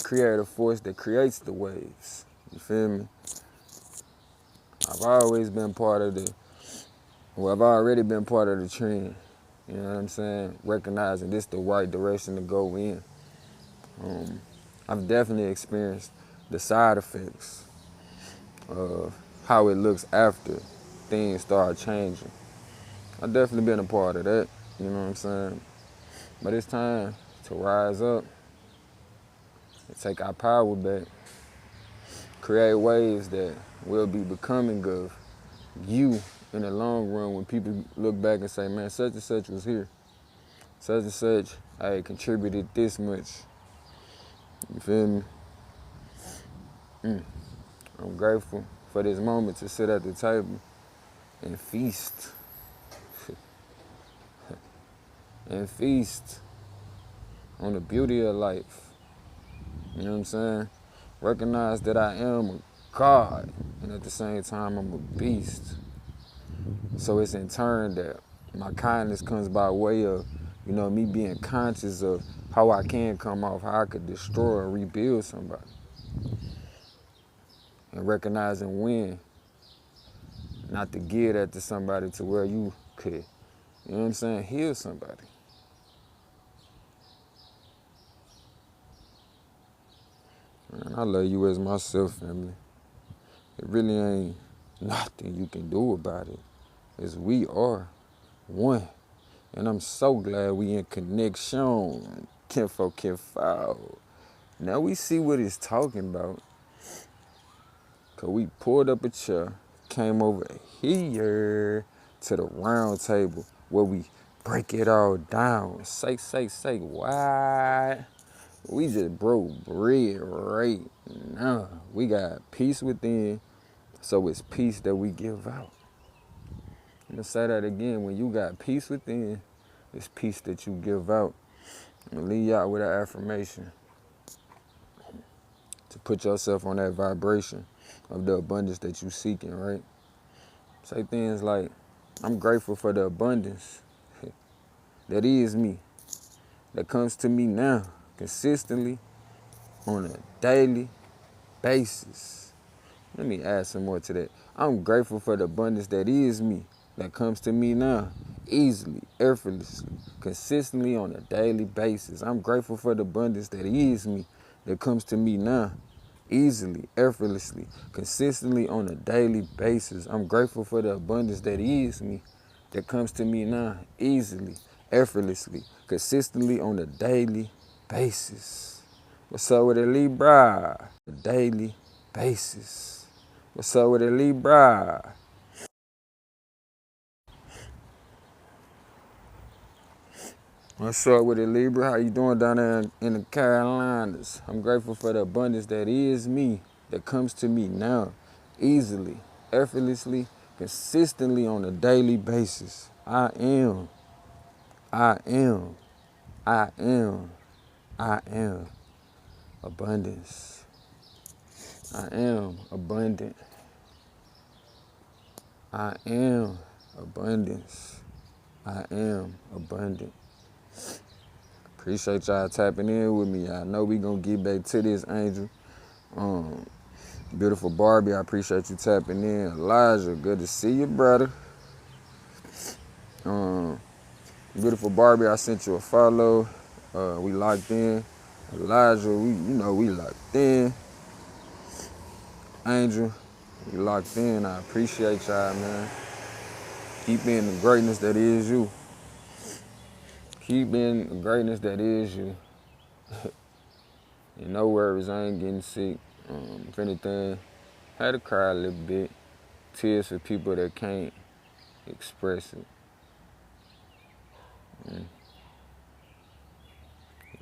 creative force that creates the waves. You feel me? I've always been part of I've already been part of the trend. You know what I'm saying? Recognizing this the right direction to go in. I've definitely experienced the side effects of how it looks after things start changing. I've definitely been a part of that. You know what I'm saying? But it's time to rise up and take our power back. Create waves that will be becoming of you in the long run when people look back and say, man, such and such was here. Such and such, I contributed this much. You feel me? I'm grateful for this moment to sit at the table and feast. And feast on the beauty of life. You know what I'm saying? Recognize that I am a God, and at the same time, I'm a beast. So it's in turn that my kindness comes by way of, me being conscious of how I can come off, how I could destroy or rebuild somebody. And recognizing when not to give that to somebody to where you could, you know what I'm saying, heal somebody. Man, I love you as myself, family. It really ain't nothing you can do about it. As we are one. And I'm so glad we in connection. Kinfolk, kinfolk. Now we see what it's talking about. Cause we pulled up a chair, came over here to the round table where we break it all down. Say, why? We just broke bread right now. We got peace within, so it's peace that we give out. I'm gonna say that again. When you got peace within, it's peace that you give out. I'm gonna leave y'all with an affirmation to put yourself on that vibration of the abundance that you seeking, right? Say things like, I'm grateful for the abundance that is me, that comes to me now, consistently, on a daily basis. Let me add some more to that. I'm grateful for the abundance that is me, that comes to me now, easily, effortlessly, consistently on a daily basis. I'm grateful for the abundance that is me, that comes to me now, easily, effortlessly, consistently on a daily basis. I'm grateful for the abundance that is me, that comes to me now, easily, effortlessly, consistently on a daily basis. What's up with it, Libra? A daily basis. What's up with it, Libra? What's up with it, Libra? How you doing down there in the Carolinas? I'm grateful for the abundance that is me, that comes to me now, easily, effortlessly, consistently on a daily basis. I am abundance. I am abundant. I am abundance. I am abundant. Appreciate y'all tapping in with me. I know we gonna get back to this, Angel. Beautiful Barbie, I appreciate you tapping in. Elijah, good to see you, brother. Beautiful Barbie, I sent you a follow. We locked in. Elijah, we locked in. Angel, we locked in. I appreciate y'all, man. Keep being the greatness that is you. Keep being the greatness that is you. And no worries, I ain't getting sick. If anything, I had to cry a little bit. Tears for people that can't express it.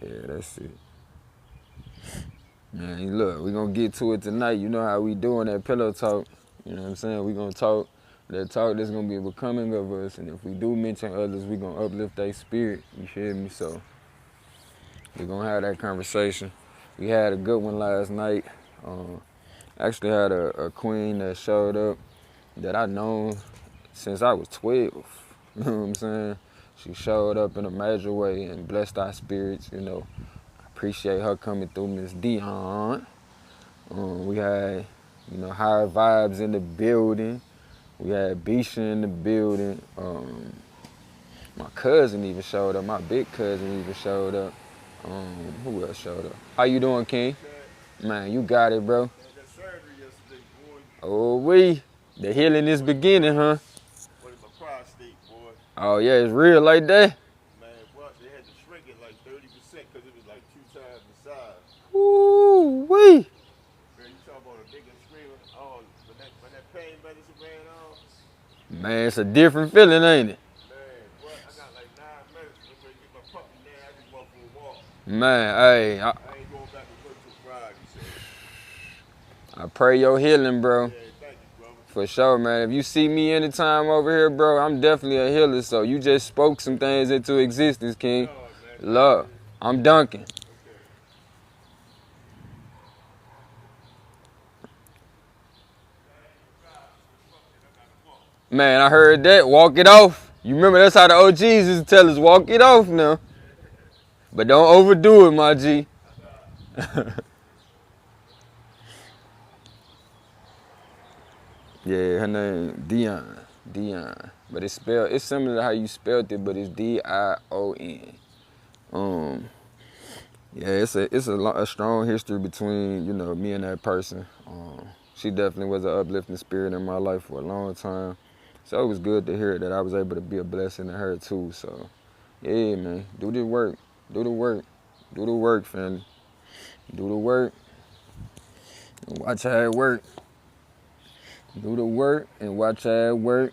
Yeah, that's it. Man, look, we gonna get to it tonight. You know how we doing that pillow talk. You know what I'm saying? We gonna talk that talk that's gonna be becoming of us. And if we do mention others, we gonna uplift their spirit. You feel me? So we gonna have that conversation. We had a good one last night. Actually had a queen that showed up that I known since I was 12. You know what I'm saying? She showed up in a major way and blessed our spirits, Appreciate her coming through, Miss Dion. We had You know, Higher Vibes in the building. We had Bisha in the building. My cousin even showed up. My big cousin even showed up. Who else showed up? How you doing, King? Man, you got it, bro. Oh, the healing is beginning, huh? What is my prostate, boy? Oh, yeah, it's real like that? Man, what? They had to shrink it like 30% because it was like 2 times the size. Ooh-wee. Man, you talking about a nigga screaming, oh, when that pain medicine ran off? Man, it's a different feeling, ain't it? Man, what? I got like 9 minutes. I'm ready to get my puppy now. I just went for a walk. Man, hey, I ain't going back to work till Friday, so. I pray your healing, bro. Yeah, thank you, brother. For sure, man. If you see me anytime over here, bro, I'm definitely a healer. So you just spoke some things into existence, King. Love. I'm Duncan. Man, I heard that. Walk it off. You remember that's how the OGs used to tell us, walk it off now. But don't overdo it, my G. Yeah, her name Dion. Dion. But it's similar to how you spelled it, but it's D-I-O-N. Yeah, it's a strong history between, you know, me and that person. She definitely was an uplifting spirit in my life for a long time. So it was good to hear that I was able to be a blessing to her too. So yeah, man, do the work. Do the work. Do the work, family. Do the work. And watch how it work. Do the work and watch how it work.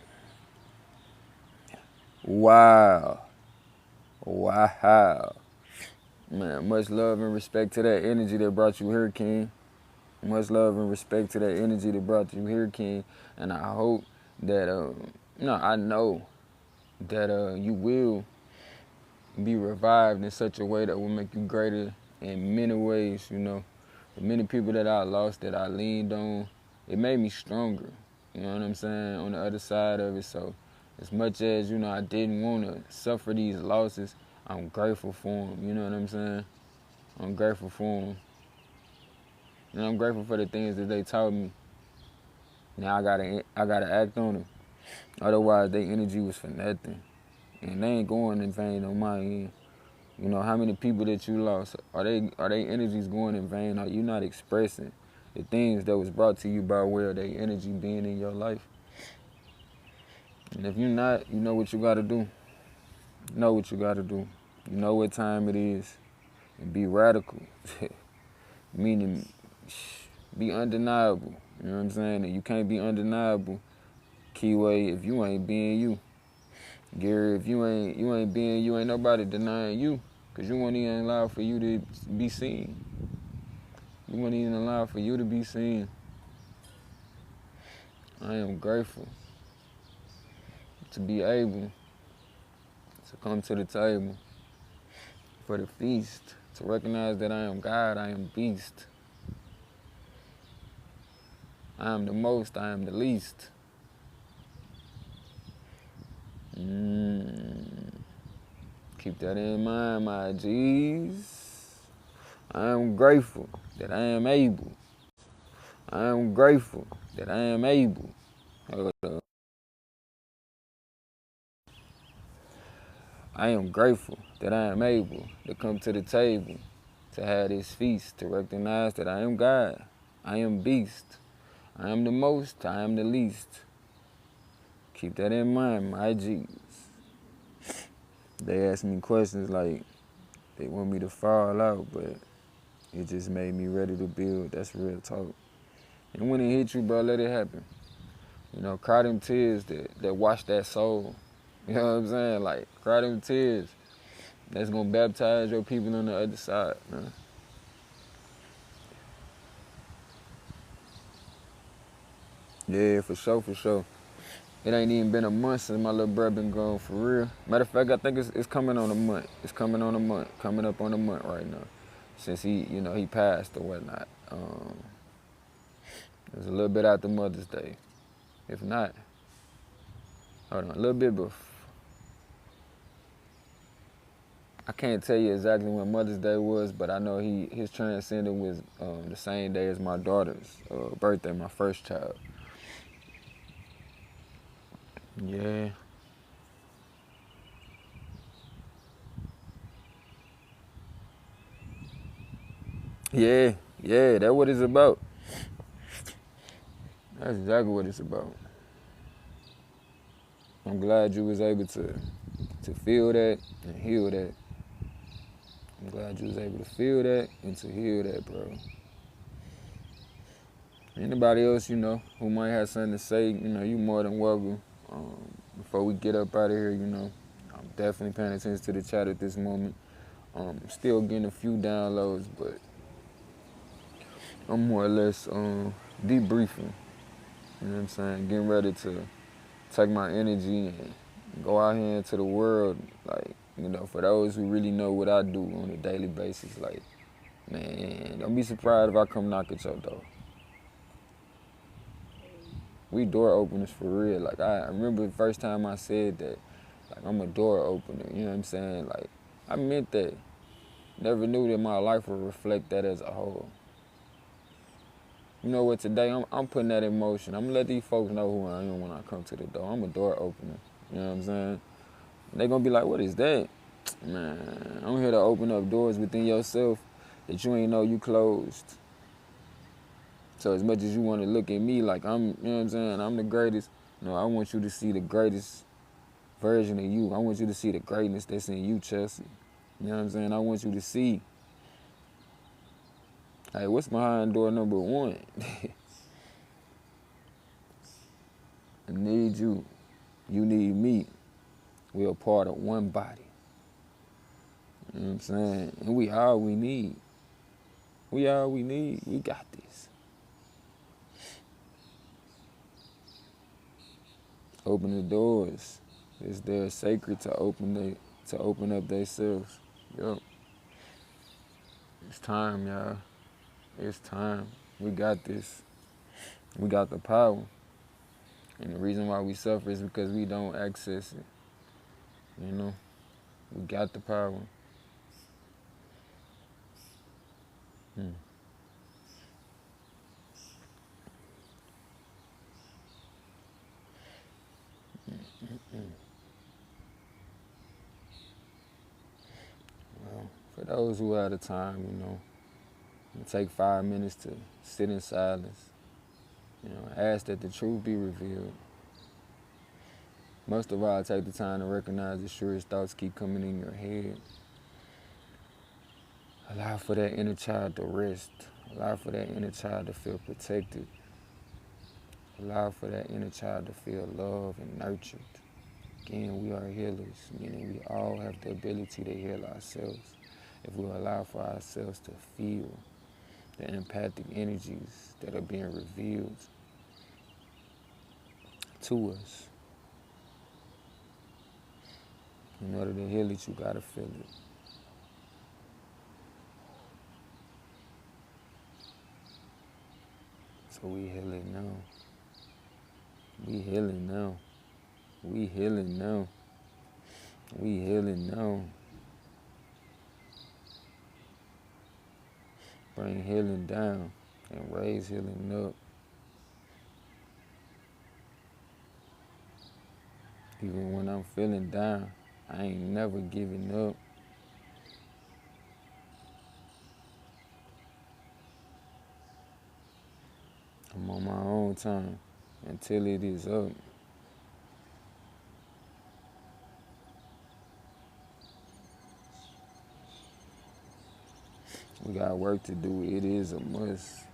Wow. Wow. Man, much love and respect to that energy that brought you here, King. Much love and respect to that energy that brought you here, King. And I hope that, I know that you will be revived in such a way that will make you greater in many ways, you know. The many people that I lost, that I leaned on, it made me stronger. You know what I'm saying? On the other side of it. So as much as, you know, I didn't want to suffer these losses, I'm grateful for them. You know what I'm saying? I'm grateful for them. And I'm grateful for the things that they taught me. Now I gotta act on them. Otherwise, their energy was for nothing. And they ain't going in vain on my end. You know, how many people that you lost, are they energies going in vain? Are you not expressing the things that was brought to you by way of their energy being in your life? And if you're not, you know what you gotta do. You know what you gotta do. You know what time it is. And be radical. Meaning, be undeniable. You know what I'm saying? And you can't be undeniable, Keyway, if you ain't being you. Gary, if you ain't being you, ain't nobody denying you. Cause you won't even allow for you to be seen. You won't even allow for you to be seen. I am grateful to be able to come to the table for the feast, to recognize that I am God, I am beast. I am the most, I am the least. Keep that in mind, my G's. I am grateful that I am able. I am grateful that I am able. Hold up. I am grateful that I am able to come to the table, to have this feast, to recognize that I am God. I am beast. I am the most, I am the least. Keep that in mind, my G's. They ask me questions like they want me to fall out, but it just made me ready to build. That's real talk. And when it hit you, bro, let it happen. You know, cry them tears that wash that soul. You know what I'm saying? Like, cry them tears. That's gonna baptize your people on the other side, man. Yeah, for sure, for sure. It ain't even been a month since my little bro been gone, for real. Matter of fact, I think it's coming on a month. It's coming on a month. Coming up on a month right now. Since he passed or whatnot. It was a little bit after Mother's Day. If not, hold on, a little bit before. I can't tell you exactly when Mother's Day was, but I know his transcending was the same day as my daughter's birthday, my first child. Yeah. Yeah, yeah, that's what it's about. That's exactly what it's about. I'm glad you was able to feel that and heal that. I'm glad you was able to feel that and to heal that, bro. Anybody else, who might have something to say, you more than welcome. Before we get up out of here, I'm definitely paying attention to the chat at this moment. Still getting a few downloads, but I'm more or less debriefing. You know what I'm saying? Getting ready to take my energy and go out here into the world. Like, for those who really know what I do on a daily basis, like, man, don't be surprised if I come knock at your door. We door openers for real. Like, I remember the first time I said that, like, I'm a door opener. You know what I'm saying? Like, I meant that. Never knew that my life would reflect that as a whole. You know what, today I'm putting that in motion. I'm gonna let these folks know who I am when I come to the door. I'm a door opener. You know what I'm saying? They gonna be like, what is that? Man, I'm here to open up doors within yourself that you ain't know you closed. So as much as you want to look at me like I'm, you know what I'm saying, I'm the greatest, I want you to see the greatest version of you. I want you to see the greatness that's in you, Chelsea. You know what I'm saying? I want you to see, hey, what's behind door number 1? I need you. You need me. We're a part of one body. You know what I'm saying? And we all we need. We all we need. We got this. Open the doors. It's their sacred to open up themselves. Yup. It's time, y'all. It's time. We got this. We got the power. And the reason why we suffer is because we don't access it. We got the power. Well, for those who are out of time, take 5 minutes to sit in silence. Ask that the truth be revealed. Most of all, take the time to recognize the surest thoughts keep coming in your head. Allow for that inner child to rest. Allow for that inner child to feel protected. Allow for that inner child to feel loved and nurtured. Again, we are healers, meaning we all have the ability to heal ourselves if we allow for ourselves to feel the empathic energies that are being revealed to us. In order to heal it, you gotta feel it. So we healing now. We healing now. We healing now. We healing now. Bring healing down and raise healing up. Even when I'm feeling down, I ain't never giving up. I'm on my own time until it is up. We got work to do. It is a must.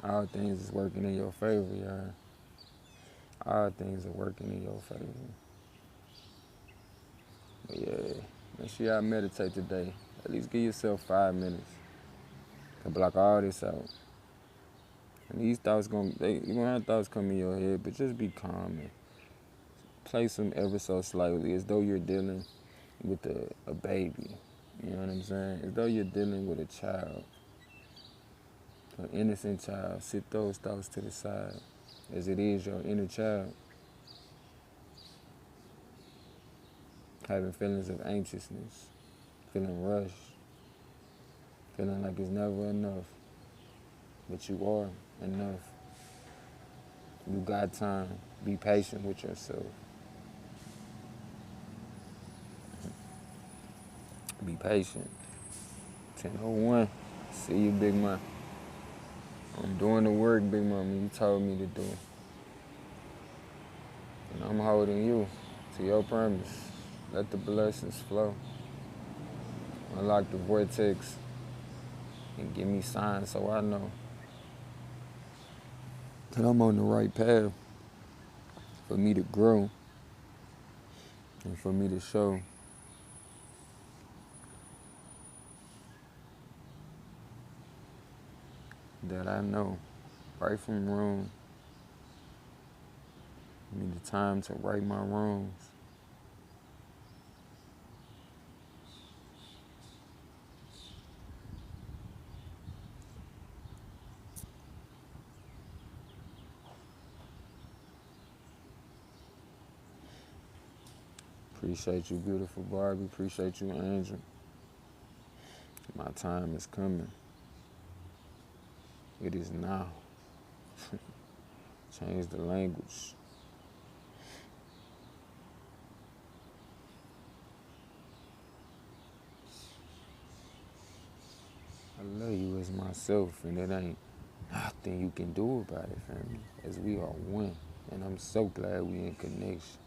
All things is working in your favor, y'all. All things are working in your favor. But yeah, make sure y'all meditate today. At least give yourself 5 minutes to block all this out. And these thoughts you're gonna have thoughts come in your head, but just be calm and place them ever so slightly, as though you're dealing with a baby. You know what I'm saying? As though you're dealing with a child, an innocent child. Sit those thoughts to the side as it is your inner child, having feelings of anxiousness, feeling rushed, feeling like it's never enough, but you are enough. You got time. Be patient with yourself. Be patient. 10:01. See you, Big Man. I'm doing the work, Big Mama, you told me to do. And I'm holding you to your promise. Let the blessings flow. Unlock the vortex and give me signs so I know that I'm on the right path for me to grow and for me to show that I know right from wrong. Give me the time to right my wrongs. Appreciate you, beautiful Barbie. Appreciate you, Angel. My time is coming. It is now. Change the language. I love you as myself, and it ain't nothing you can do about it, family, as we are one. And I'm so glad we in connection.